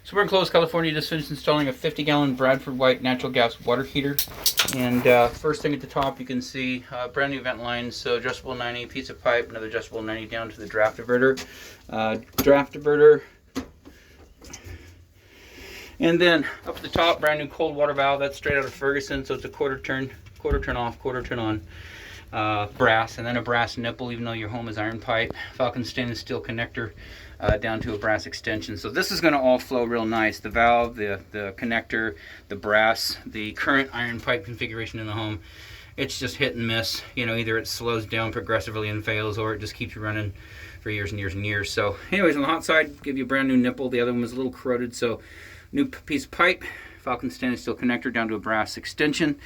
So we're in Clovis, California, just finished installing a 50-gallon Bradford White natural gas water heater. And first thing at the top, you can see brand new vent lines, so adjustable 90, piece of pipe, another adjustable 90 down to the draft diverter. And then up at the top, brand new cold water valve. That's straight out of Ferguson, so it's a quarter turn off, quarter turn on. Brass, and then a brass nipple, even though your home is iron pipe. Falcon stainless steel connector down to a brass extension. So this is going to all flow real nice. The valve, the connector, the brass, the current iron pipe configuration in the home. It's just hit and miss. You know, either it slows down progressively and fails, or it just keeps you running for years and years and years. So anyways, on the hot side, give you a brand new nipple. The other one was a little corroded, so new piece of pipe, Falcon stainless steel connector down to a brass extension.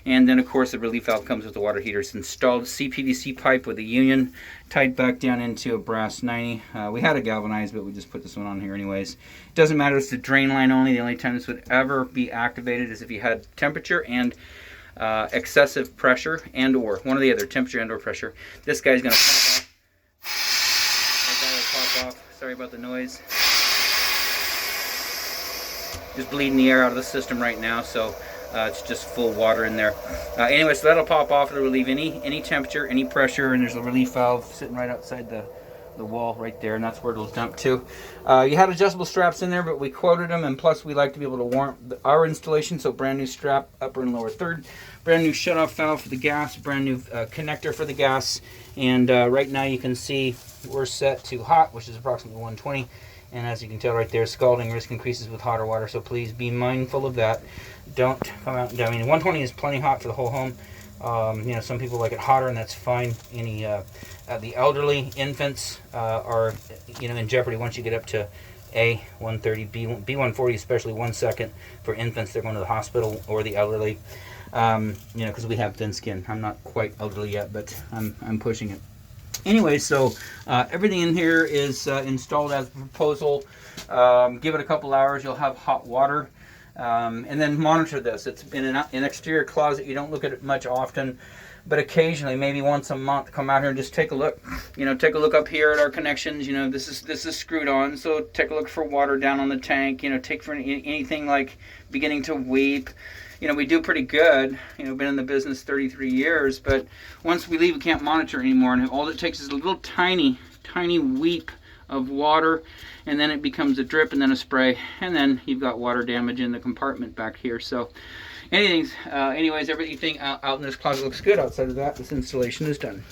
And then, of course, the relief valve comes with the water heater. It's installed CPVC pipe with a union tied back down into a brass 90. We had a galvanized, but we just put this one on here anyways. It doesn't matter, it's the drain line only. The only time this would ever be activated is if you had temperature and excessive pressure, and or one or the other, temperature and or pressure. This guy's going to pop off. That guy will pop off. Sorry about the noise. Just bleeding the air out of the system right now, so it's just full water in there. Anyway, so that'll pop off. It'll relieve any temperature, any pressure, and there's a relief valve sitting right outside the wall right there, and that's where it'll dump to. You had adjustable straps in there, but we quoted them, and plus we like to be able to warrant our installation, so brand new strap, upper and lower third, brand new shutoff valve for the gas, brand new connector for the gas, and right now you can see we're set to hot, which is approximately 120. And as you can tell right there, scalding risk increases with hotter water, so please be mindful of that. Don't come out and, I mean, 120 is plenty hot for the whole home. You know, some people like it hotter, and that's fine. Any the elderly, infants are, you know, in jeopardy once you get up to A130, B140, especially 1 second for infants. They're going to the hospital, or the elderly. You know, because we have thin skin. I'm not quite elderly yet, but I'm pushing it. Anyway, so everything in here is installed as a proposal. Give it a couple hours, you'll have hot water. And then monitor this. It's in an exterior closet. You don't look at it much often, but occasionally, maybe once a month, come out here and just take a look. You know, take a look up here at our connections. You know, this is screwed on, so take a look for water down on the tank. You know, take for anything like beginning to weep. You know, we do pretty good. You know, been in the business 33 years, but once we leave, we can't monitor anymore, and all it takes is a little tiny weep of water, and then it becomes a drip and then a spray, and then you've got water damage in the compartment back here. So anyways, everything out in this closet looks good. Outside of that, this installation is done.